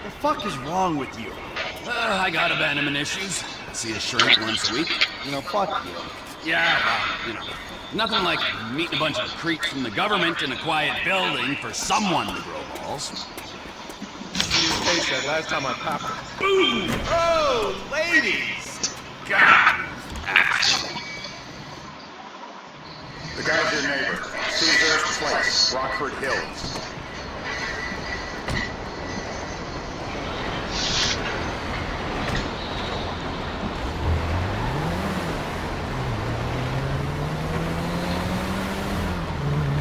The fuck is wrong with you? I got abandonment issues. See a shrink once a week. Fuck you. Yeah, well, nothing like meeting a bunch of creeps from the government in a quiet building for someone to grow balls. You taste that last time I popped it. Boom! Oh, ladies! God! Asshole. The guy's your neighbor. Caesar's Place, Rockford Hills.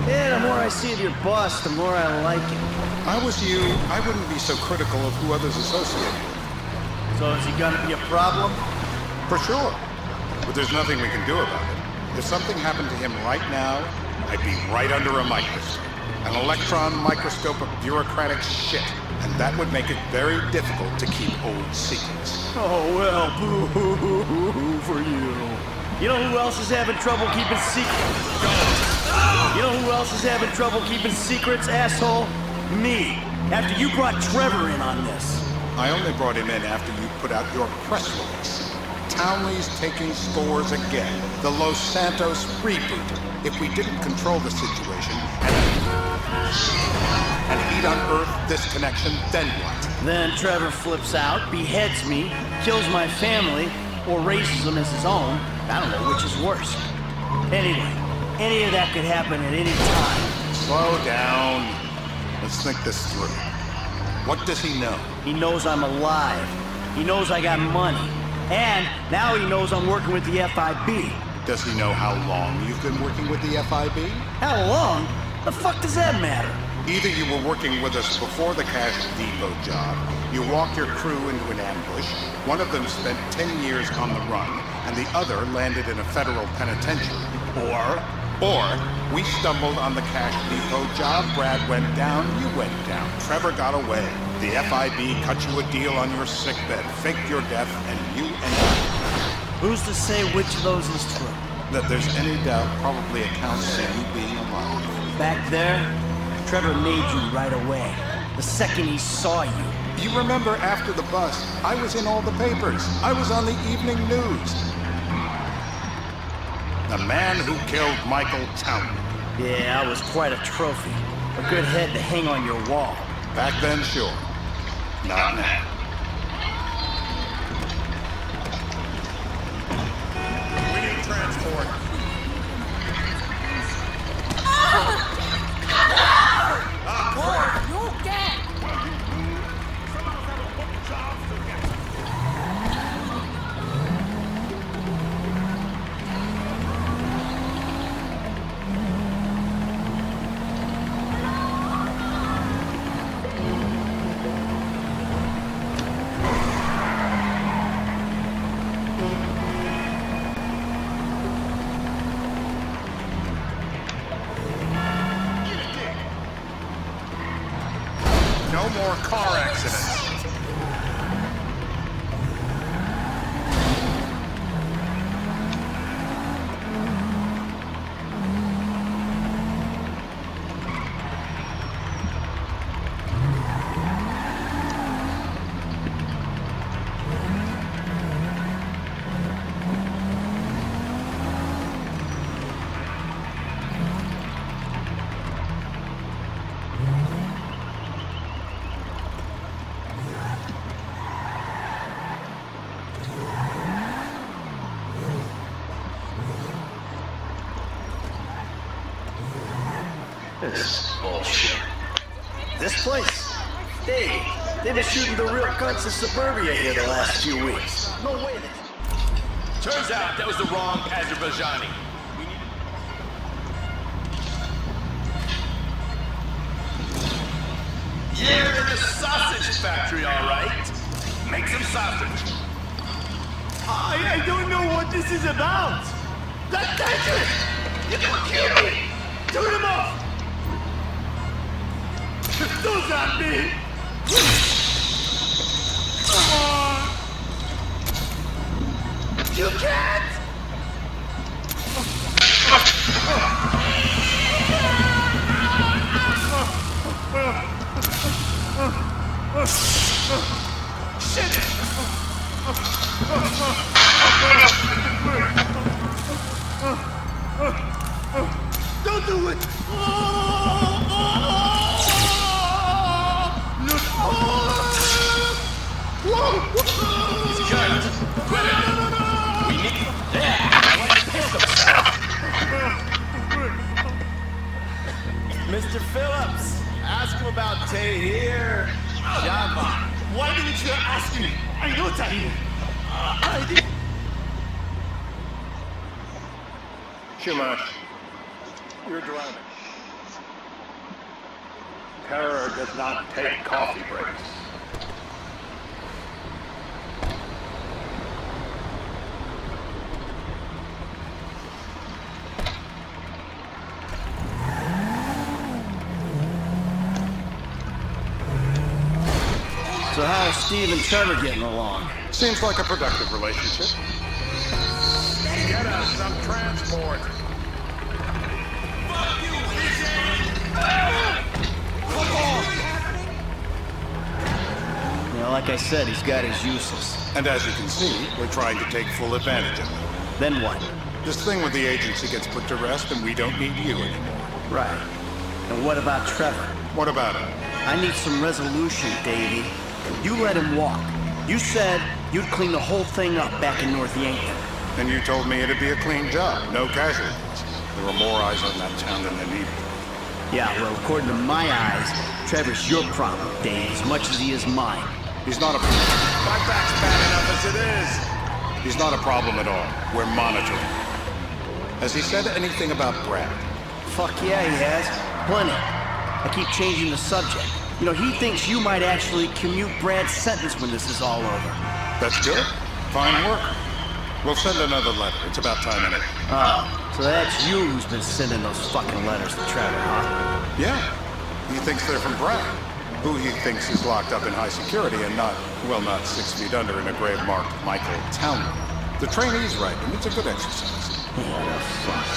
Yeah, the more I see of your boss, the more I like him. If I was you, I wouldn't be so critical of who others associate with. So is he gonna be a problem? For sure. But there's nothing we can do about it. If something happened to him right now, I'd be right under a microscope. An electron microscope of bureaucratic shit. And that would make it very difficult to keep old secrets. Oh, well, boo-hoo-hoo-hoo for you. You know who else is having trouble keeping secrets? You know who else is having trouble keeping secrets, asshole? Me. After you brought Trevor in on this. I only brought him in after you put out your press release. Townley's taking scores again. The Los Santos reboot. If we didn't control the situation and he'd unearthed this connection, then what? Then Trevor flips out, beheads me, kills my family, or raises them as his own. I don't know which is worse. Anyway, any of that could happen at any time. Slow down. Let's think this through. What does he know? He knows I'm alive. He knows I got money. And now he knows I'm working with the FIB. Does he know how long you've been working with the FIB? How long? The fuck does that matter? Either you were working with us before the Cash Depot job, you walked your crew into an ambush, one of them spent 10 years on the run, and the other landed in a federal penitentiary. Or we stumbled on the Cash Depot job, Brad went down, you went down. Trevor got away. The FIB cut you a deal on your sickbed, faked your death, and you ended up. Who's to say which of those is true? That there's any doubt probably accounts for you being alive. Back there, Trevor made you right away. The second he saw you. You remember after the bust, I was in all the papers. I was on the evening news. The man who killed Michael Townley. Yeah, I was quite a trophy. A good head to hang on your wall. Back then, sure. Not now. We need transport. No more car accidents. This is bullshit. This place? They've been shooting the real cunts in suburbia here the last few weeks. No way. Turns out that was the wrong Azerbaijani. You're in the sausage factory, all right? Make some sausage. I don't know what this is about. That's dangerous. You can kill me. Turn him off. Those aren't me. Come on. You can't. Don't do it! He's cut. Quit it! We need... Mr. Phillips, ask him about Tahir Java. Why didn't you ask me? I know Tahir. I did. Shumash, you're drowning. Terror does not take coffee breaks. So how are Steve and Trevor getting along? Seems like a productive relationship. Get us some transport. You know, like I said, he's got his uses. And as you can see, we're trying to take full advantage of it. Then what? This thing with the agency gets put to rest and we don't need you anymore. Right. And what about Trevor? What about him? I need some resolution, Davey. You let him walk. You said you'd clean the whole thing up back in North Yankton. And you told me it'd be a clean job, no casualties. There were more eyes on that town than there needed. Yeah, well, according to my eyes, Trevor's your problem, Dave, as much as he is mine. He's not a... My back's bad enough as it is. He's not a problem at all. We're monitoring. Has he said anything about Brad? Fuck yeah, he has. Plenty. I keep changing the subject. You know, he thinks you might actually commute Brad's sentence when this is all over. That's good. Fine work. We'll send another letter. It's about time anyway. Oh, so that's you who's been sending those fucking letters to Trevor, huh? Yeah. He thinks they're from Brad, who he thinks is locked up in high security and not 6 feet under in a grave marked Michael Townley. The trainee's right, and it's a good exercise. What the fuck?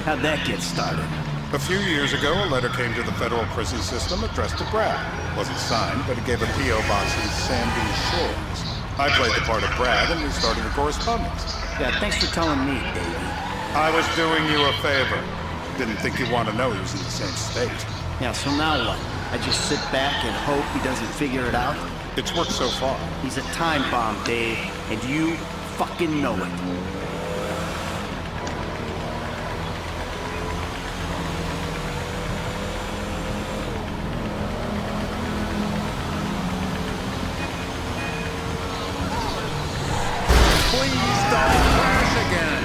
How'd that get started? A few years ago, a letter came to the federal prison system addressed to Brad. Wasn't signed, but it gave a P.O. box in Sandy Shores. I played the part of Brad, and we started a correspondence. Yeah, thanks for telling me, Davey. I was doing you a favor. Didn't think you'd want to know he was in the same state. Yeah, so now what? I just sit back and hope he doesn't figure it out? It's worked so far. He's a time bomb, Dave, and you fucking know it. Please don't crash again.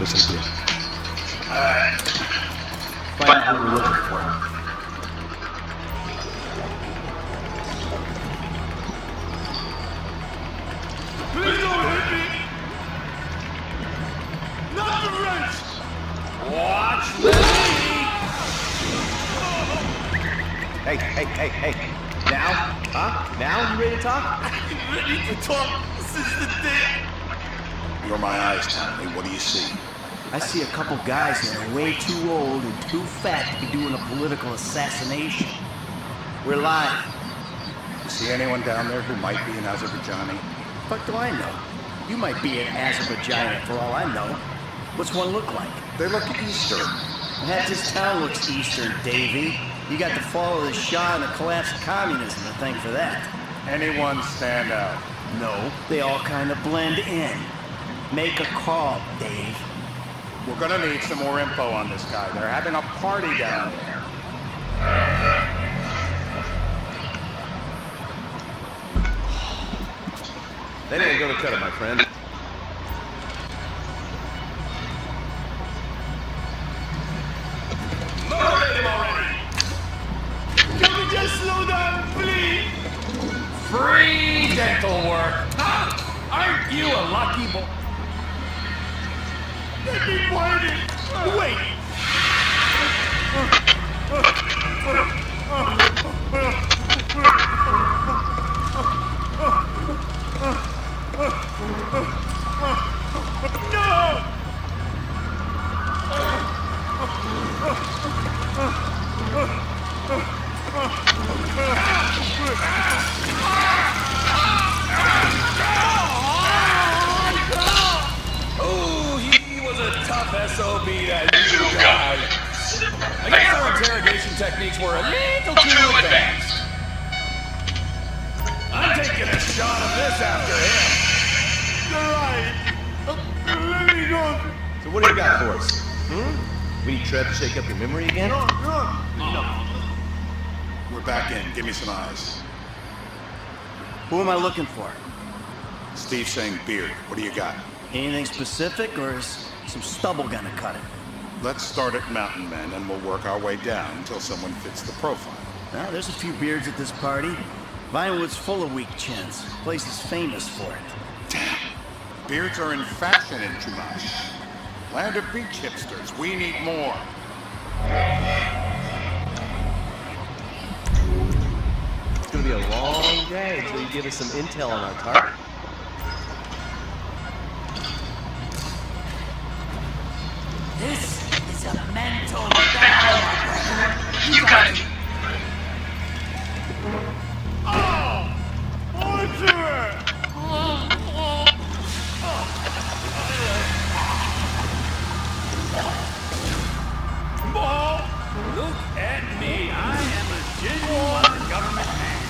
Listen to it. Find out what we're looking for. Please don't hit me. Not the wrench. Watch me. Hey. Now? Huh? Now you ready to talk? I'm ready to talk since the day. You're my eyes, Townley. What do you see? I see a couple guys that are way too old and too fat to be doing a political assassination. We're live. You see anyone down there who might be an Azerbaijani? Fuck do I know? You might be an Azerbaijan for all I know. What's one look like? They look Eastern. Half this town looks Eastern, Davey. You got the fall of the Shah and the collapse of communism to thank for that. Anyone stand out? No, they all kind of blend in. Make a call, Dave. We're gonna need some more info on this guy. They're having a party down there. They didn't go to cut it, my friend. Free dental work. Huh? Aren't you a lucky boy? Let me find it! Wait! No! Ooh, he was a tough SOB, that you guy. I guess our interrogation techniques were a little too advanced. I'm taking a shot of this after him. You're right. Let me go. So what do you got for us? We need Trev to shake up your memory again? We're back in. Give me some eyes. Who am I looking for? Steve saying beard. What do you got? Anything specific, or is some stubble gonna cut it? Let's start at Mountain Men, and we'll work our way down until someone fits the profile. Well, there's a few beards at this party. Vinewood's full of weak chins. The place is famous for it. Damn. Beards are in fashion in Chumash. Land of beach hipsters. We need more. It's gonna be a long day until you give us some intel on our target. This is a mental battle. You got it. Look at me. I am a genuine government man.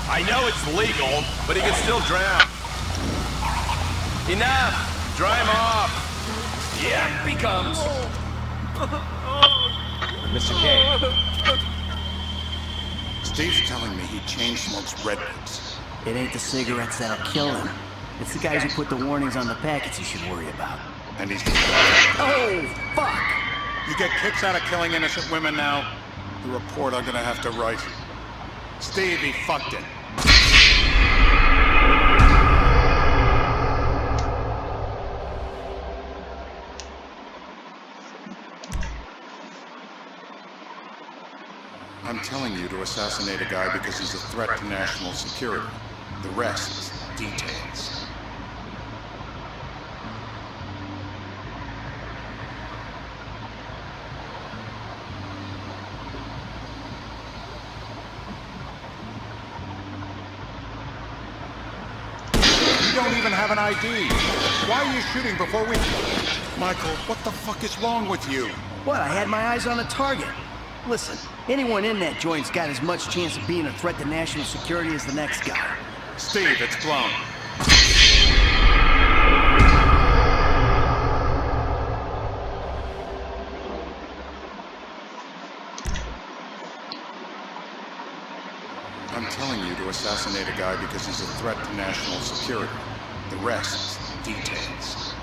I know it's legal, but he can still drown. Enough! Dry him off! Yeah, becomes. Mr. K, Steve's telling me he chain smokes redwoods. It ain't the cigarettes that'll kill him. It's the guys who put the warnings on the packets you should worry about. And he's... Oh, fuck! You get kicks out of killing innocent women now? The report I'm gonna have to write. Steve, he fucked it. I'm telling you to assassinate a guy because he's a threat to national security. The rest, details. You don't even have an ID. Why are you shooting before we... Michael, what the fuck is wrong with you? What, I had my eyes on a target. Listen, anyone in that joint's got as much chance of being a threat to national security as the next guy. Steve, it's blown. I'm telling you to assassinate a guy because he's a threat to national security. The rest, details.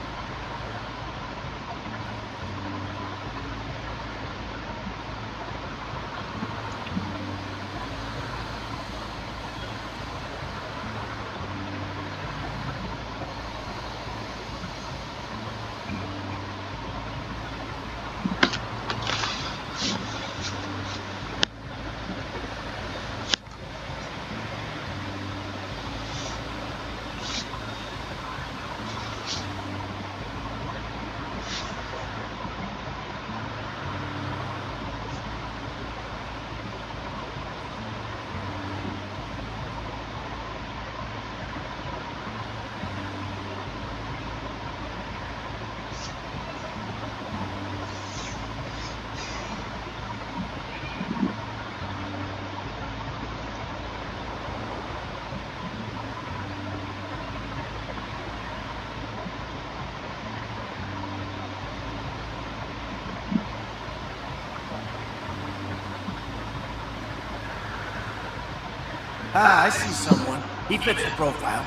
Ah, I see someone. He fits the profile.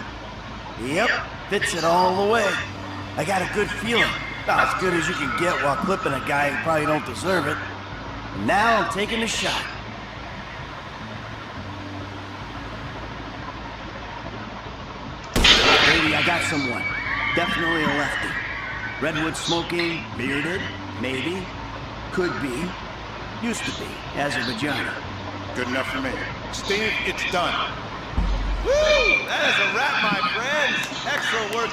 Yep, fits it all the way. I got a good feeling. About as good as you can get while clipping a guy who probably don't deserve it. And now I'm taking the shot. I got someone. Definitely a lefty. Redwood smoking, bearded, maybe. Could be. Used to be, as a vagina. Good enough for me. Steve, it's done. Woo! That is a wrap, my friends. Excellent work.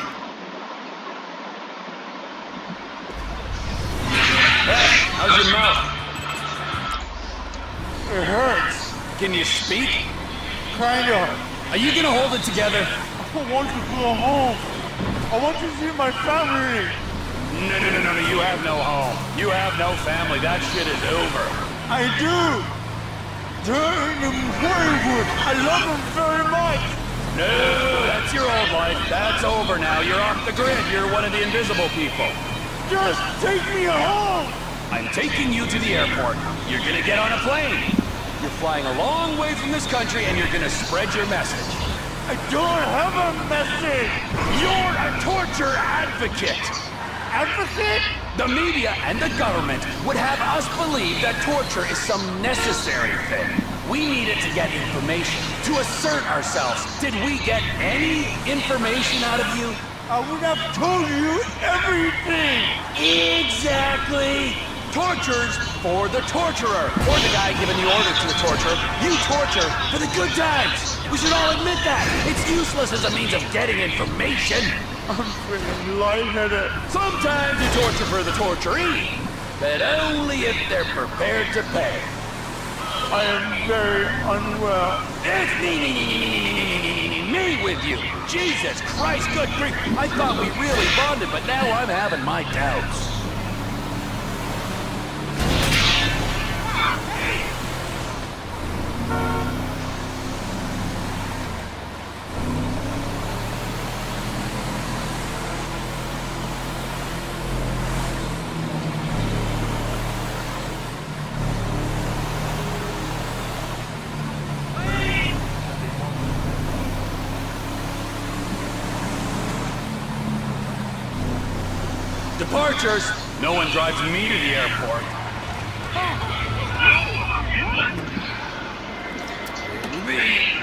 Hey, how's your mouth? It hurts. Can you speak? Kind of. Are you gonna hold it together? I want to go home. I want to see my family. No. You have no home. You have no family. That shit is over. I do. They're in Hollywood. I love them very much. No, that's your old life. That's over now. You're off the grid. You're one of the invisible people. Just take me home. I'm taking you to the airport. You're gonna get on a plane. You're flying a long way from this country and you're gonna spread your message. I don't have a message. You're a torture advocate. Advocate? The media and the government would have us believe that torture is some necessary thing. We need it to get information, to assert ourselves. Did we get any information out of you? I would have told you everything. Exactly. Torture's for the torturer, or the guy giving the order to the torturer. You torture for the good times. We should all admit that. It's useless as a means of getting information. I'm feeling lightheaded. Sometimes you torture for the torturee, but only if they're prepared to pay. I am very unwell. It's me with you. Jesus Christ, good grief. I thought we really bonded, but now I'm having my doubts. Departures. No one drives me to the airport. Me.